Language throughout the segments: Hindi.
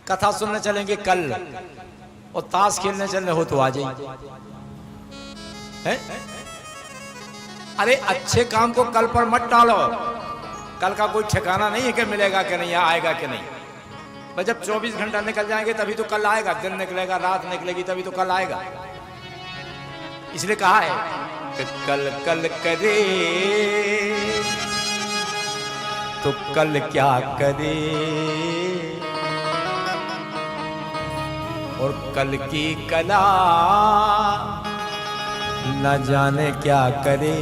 कथा सुनने चलेंगे कल और ताश खेलने चलने हो तो आ जाइए। अरे अच्छे काम को कल पर मत टालो। कल का कोई ठिकाना नहीं है कि मिलेगा कि नहीं, आएगा कि नहीं। बस जब 24 घंटा निकल जाएंगे तभी तो कल आएगा। दिन निकलेगा, रात निकलेगी, तभी तो कल आएगा। इसलिए कहा है कि कल कल करे तो कल क्या करे, और कल की कला न जाने क्या करे।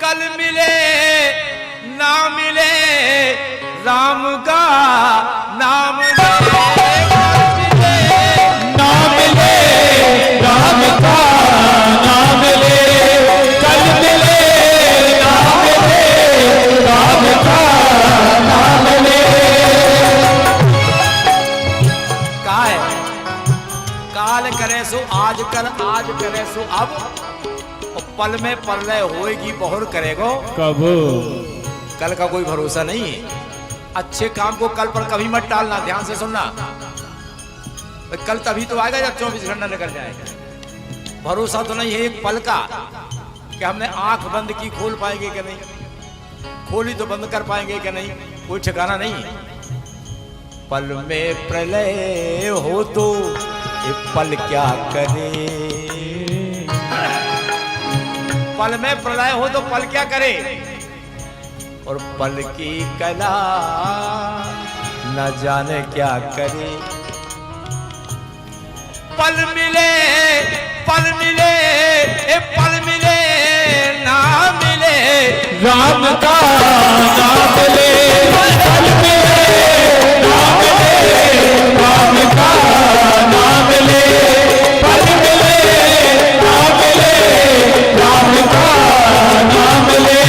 कल मिले ना मिले राम का नाम ले, ना मिले राम का नाम ले, कल मिले ना मिले राम का नाम ले। कहा है काल करे सो आज कर, आज करे सो अब, और पल में प्रलय होएगी बहुर करेगो कब। कल का कोई भरोसा नहीं है। अच्छे काम को कल पर कभी मत टालना। ध्यान से सुनना, कल तभी तो आएगा जब 24 घंटा निकल जाएगा। भरोसा तो नहीं है एक पल का कि हमने आंख बंद की खोल पाएंगे कि नहीं, खोली तो बंद कर पाएंगे कि नहीं, कोई ठिकाना नहीं है। पल में प्रलय हो तो ये पल क्या करे, पल में प्रलय हो तो पल क्या करे, और पल की कला न जाने क्या करे। पल मिले पल मिले ए पल मिले ना मिले राम का नाम ले, कल मिले ना मिले राम का नाम ले, कल मिले ना मिले राम का नाम ले।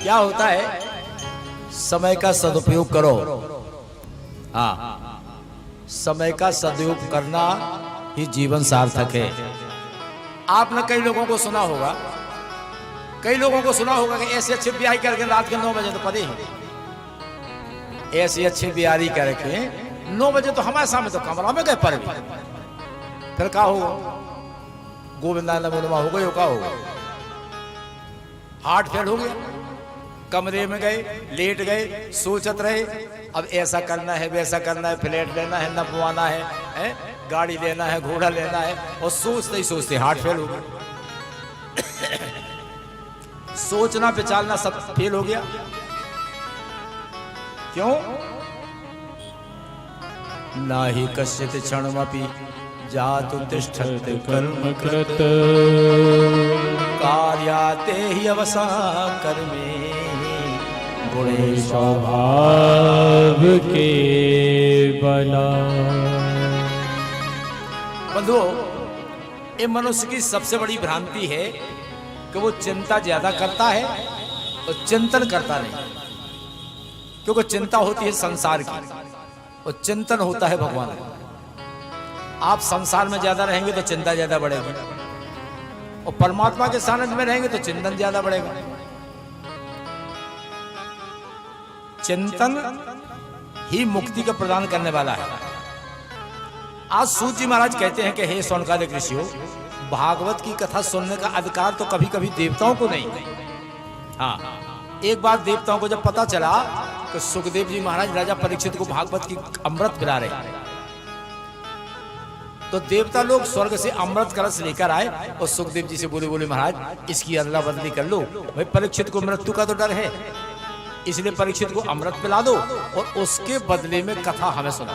क्या होता है, समय का सदुपयोग करो। हाँ, समय का सदुपयोग करना ही जीवन सार्थक है। आपने कई लोगों को सुना होगा, कई लोगों को सुना होगा कि ऐसे अच्छे ब्याह करके रात के 9 बजे तो पता ही, ऐसी अच्छी बिहारी करके 9 बजे तो हमारे सामने तो कमरा में गए पर भी, फिर क्या होगा, गोविंदा नमोनमा हो गई, क्या होगा, हार्ट फेल हो गया। कमरे में गए, लेट गए, सोचत रहे अब ऐसा करना है, वैसा करना है, फ्लैट लेना है, नपवाना है, गाड़ी लेना है, घोड़ा लेना है, और सोचते ही सोचते हार्ट फेल हो गया। सोचना विचारना सब फेल हो गया। क्यों? ना ही कश्चित क्षणमपि जातु तिष्ठत् कर्म कृत कार्याते हि अवसान कर्मे गुणे स्वभाव के बना। बंधुओं, ये मनुष्य की सबसे बड़ी भ्रांति है कि वो चिंता ज्यादा करता है और चिंतन करता नहीं। क्योंकि चिंता होती है संसार की और चिंतन होता है भगवान का। आप संसार में ज्यादा रहेंगे तो चिंता ज्यादा बढ़ेगी, और परमात्मा के सानिध्य में रहेंगे तो चिंतन ज्यादा बढ़ेगा। चिंतन ही मुक्ति का प्रदान करने वाला है। आज सूत जी महाराज कहते हैं कि हे शौनकादिक ऋषियों, भागवत की कथा सुनने का अधिकार तो कभी कभी देवताओं को नहीं। हाँ, एक बार देवताओं को जब पता चला कि सुखदेव जी महाराज राजा परीक्षित को भागवत की अमृत पिला रहे, तो देवता लोग स्वर्ग से अमृत कलश लेकर आए और सुखदेव जी से बोले महाराज इसकी अदला बदली कर लो, भाई परीक्षित को मृत्यु का तो डर है, इसलिए परीक्षित को अमृत पिला दो और उसके बदले में कथा हमें सुना।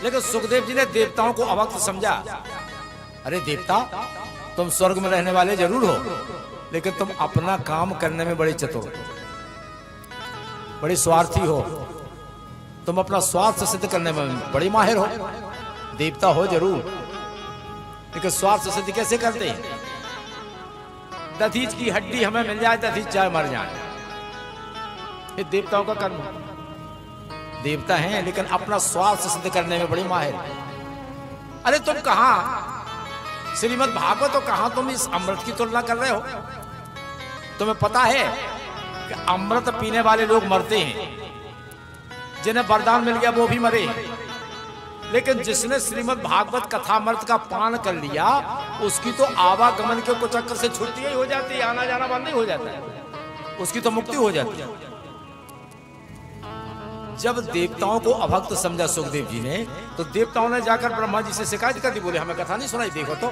लेकिन सुखदेव जी ने देवताओं को अभक्त समझा। अरे देवता, तुम स्वर्ग में रहने वाले जरूर हो, लेकिन तुम अपना काम करने में बड़े चतुर, बड़े स्वार्थी हो। तुम अपना स्वार्थ सिद्ध करने में बड़े माहिर हो। देवता हो जरूर, लेकिन स्वार्थ सिद्ध कैसे करते हैं? दधीच की हड्डी हमें मिल जाए, दधीच चाहे मर जाए, ये देवताओं का कर्म है। देवता हैं लेकिन अपना स्वार्थ सिद्ध करने में बड़ी माहिर। अरे तुम कहां श्रीमद् भागवत, तो कहां तुम इस अमृत की तुलना कर रहे हो? तुम्हें पता है कि अमृत पीने वाले लोग मरते हैं, जिन्हें वरदान मिल गया वो भी मरे, लेकिन जिसने श्रीमद् भागवत कथामृत का पान कर लिया उसकी तो आवागमन के कुचक्र से छुट्टी ही हो जाती है, आना जाना बंद ही हो जाता है, उसकी तो मुक्ति हो जाती है। जब देवताओं को अभक्त समझा सुखदेव जी ने, तो देवताओं ने जाकर ब्रह्मा जी से शिकायत कर दी, बोले हमें कथा नहीं सुनाई, देखो तो।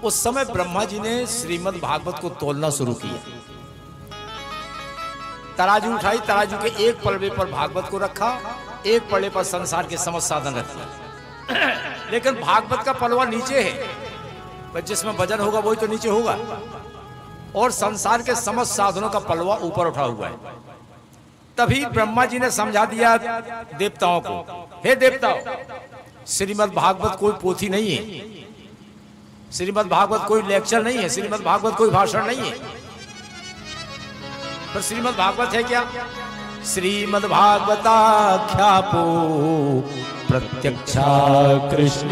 उस समय ब्रह्मा जी ने श्रीमद् भागवत को तोलना शुरू किया। तराजू उठाई, तराजू के एक पलड़े पर भागवत को रखा, एक पलड़े पर संसार के समस्त साधन रखे। लेकिन भागवत का पलवा नीचे है, पर जिसमें वजन होगा वही तो नीचे होगा, और संसार के समस्त साधनों का पलवा ऊपर उठा हुआ है। तभी ब्रह्मा जी ने समझा दिया देवताओं को, हे देवताओं, श्रीमद् भागवत कोई पोथी नहीं है, श्रीमद् भागवत कोई लेक्चर नहीं है, श्रीमद् भागवत कोई भाषण नहीं है। पर श्रीमद् भागवत है क्या? श्रीमद् भागवताख्यापो प्रत्यक्षा कृष्ण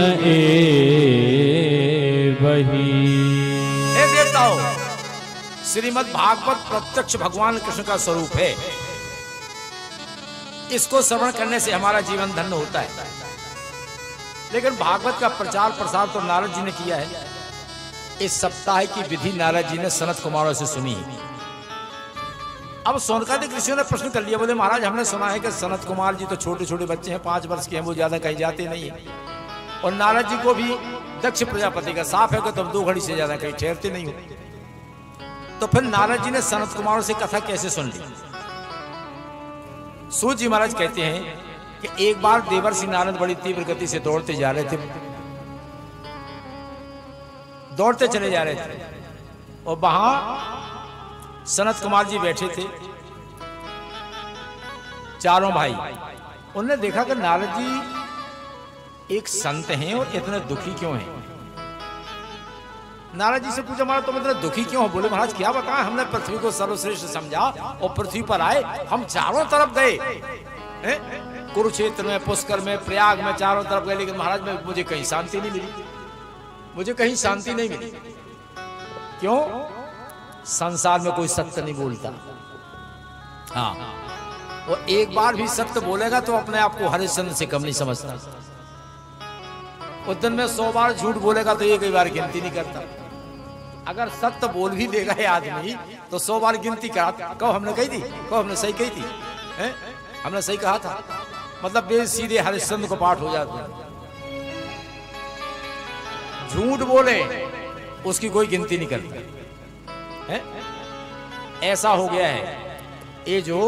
वही। हे देवताओ, श्रीमद् भागवत प्रत्यक्ष भगवान कृष्ण का स्वरूप है। इसको श्रवण करने से हमारा जीवन धन्य होता है। लेकिन भागवत का प्रचार प्रसार तो नारद जी ने किया है। इस सप्ताह की विधि नारद जी ने सनत कुमारों से सुनी। अब सौनकादिक ऋषियों ने प्रश्न कर लिया, बोले महाराज हमने सुना है कि सनत कुमार जी तो छोटे छोटे बच्चे हैं, 5 वर्ष के हैं, वो ज्यादा कहीं जाते नहीं है, और नारद जी को भी दक्ष प्रजापति का साफ है कि तुम 2 घड़ी से ज्यादा कहीं ठहरते नहीं हो। तो फिर नारद जी ने सनत कुमारों से कथा कैसे सुन ली? सूत जी महाराज कहते हैं कि एक बार देवर्षि नारद बड़ी तीव्र गति से दौड़ते जा रहे थे, दौड़ते चले जा रहे थे, और वहां सनत कुमार जी बैठे थे, चारों भाई। उन्होंने देखा कि नारद जी एक संत हैं और इतने दुखी क्यों हैं। नारद जी से पूछा, महाराज तुम इतने दुखी क्यों हो? बोले महाराज क्या बताएं, हमने पृथ्वी को सर्वश्रेष्ठ समझा और पृथ्वी पर आए, हम चारों तरफ गए, कुरुक्षेत्र में, पुष्कर में, प्रयाग में, चारों तरफ गए, लेकिन महाराज में मुझे कहीं शांति नहीं मिली, मुझे कहीं शांति नहीं मिली। क्यों? संसार में कोई सत्य नहीं बोलता। हाँ, वो एक बार भी सत्य बोलेगा तो अपने आप को हरिश्चंद्र से कम नहीं समझता। उस दिन में 100 बार झूठ बोलेगा तो एक ही बार गिनती नहीं करता। अगर सत्य बोल भी देगा ये आदमी तो 100 बार गिनती करा, कहो हमने कही थी, कहो हमने सही कही थी, हमने सही कहा था, मतलब बे सीधे हरिश्चंद्र को पाठ हो जाते। झूठ बोले उसकी कोई गिनती नहीं करता है। ऐसा हो गया है ये जो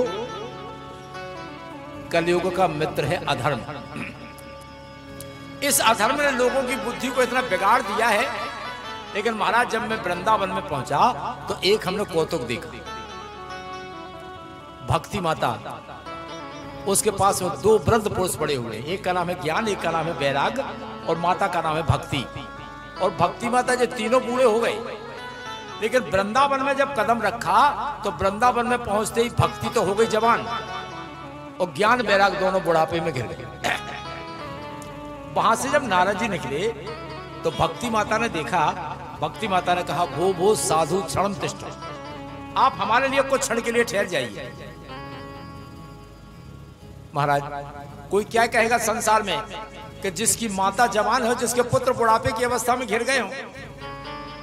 कलयुग का मित्र है अधर्म। इस अधर्म ने लोगों की बुद्धि को इतना बिगाड़ दिया है। लेकिन महाराज जब मैं वृंदावन में पहुंचा तो एक हमने कौतुक देखा। भक्ति माता, उसके पास में 2 वृद्ध पुरुष पड़े हुए, एक का नाम है ज्ञान, एक का नाम है वैराग, और माता का नाम है भक्ति। और भक्ति माता जो तीनों बूढ़े हो गए, लेकिन वृंदावन में जब कदम रखा तो वृंदावन में पहुंचते ही भक्ति तो हो गई जवान, और ज्ञान वैराग दोनों बुढ़ापे में गिर गए। वहां से जब नारद जी निकले तो भक्ति माता ने देखा, भक्ति माता ने कहा, भो साधु क्षण तिष्ठ, आप हमारे लिए कुछ क्षण के लिए ठहर जाइए। महाराज कोई क्या कहेगा संसार में कि जिसकी माता जवान हो, जिसके पुत्र बुढ़ापे की अवस्था में घिर गए हो,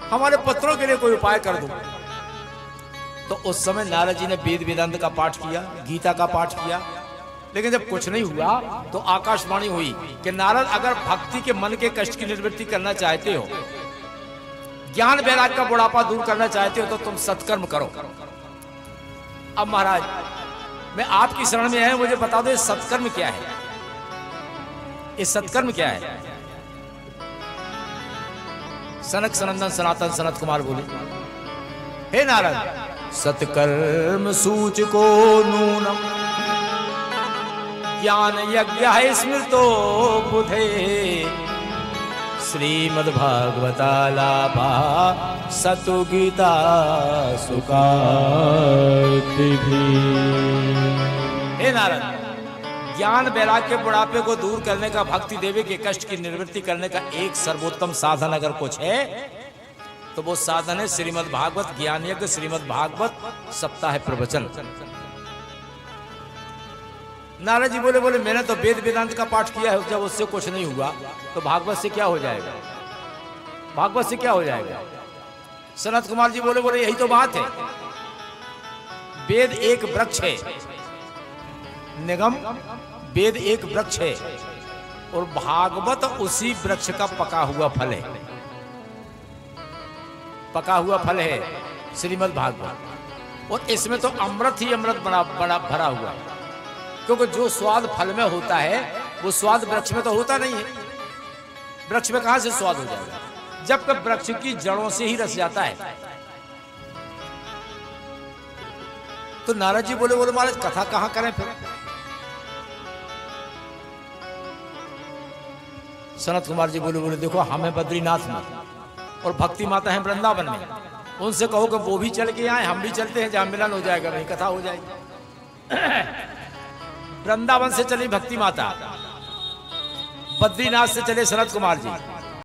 हमारे पुत्रों के लिए कोई उपाय कर दो। तो उस समय नारद जी ने वेद वेदांत का पाठ किया, गीता का पाठ किया, लेकिन जब कुछ नहीं हुआ तो आकाशवाणी हुई कि नारद अगर भक्ति के मन के कष्ट की निवृत्ति करना चाहते हो, ज्ञान वैराग का बुढ़ापा दूर करना चाहते हो, तो तुम सत्कर्म करो। अब महाराज मैं आपकी शरण में आया, मुझे बता दो सत्कर्म क्या है। ये सत्कर्म क्या है? सनक सनंदन सनातन सनत कुमार बोले, हे नारद, सत्कर्म सूच को नूनम ज्ञान यज्ञ स्मृतो बुधे श्रीमद्भागवतालाभा सतु गीता सुखातिभि। हे नारद, ज्ञान वैराग्य बुढ़ापे को दूर करने का, भक्ति देवी के कष्ट की निवृत्ति करने का एक सर्वोत्तम साधन अगर कुछ है तो वो साधन है श्रीमद् भागवत ज्ञान यज्ञ, श्रीमद् भागवत सप्ताह प्रवचन। नारद जी बोले मैंने तो वेद वेदांत का पाठ किया है, जब उससे कुछ नहीं हुआ तो भागवत से क्या हो जाएगा? भागवत से क्या हो जाएगा? सनत कुमार जी बोले यही तो बात है। वेद एक वृक्ष है, निगम वेद एक वृक्ष है और भागवत उसी वृक्ष का पका हुआ फल है। पका हुआ फल है श्रीमद् भागवत, और इसमें तो अमृत ही अमृत बड़ा भरा हुआ है, क्योंकि जो स्वाद फल में होता है वो स्वाद वृक्ष में तो होता नहीं है। वृक्ष में कहां से स्वाद हो जाएगा? जबकि वृक्ष की जड़ों से ही रस जाता है। तो नारद जी बोले महाराज कथा कहां करें फिर? सनत कुमार जी बोले देखो, हमें बद्रीनाथ में और भक्ति माता है वृंदावन में, उनसे कहो कि वो भी चल के आए, हम भी चलते हैं, जहां मिलन हो जाएगा वहीं कथा हो जाएगी। वृंदावन से चली भक्ति माता, बद्रीनाथ से चले सनत कुमार जी,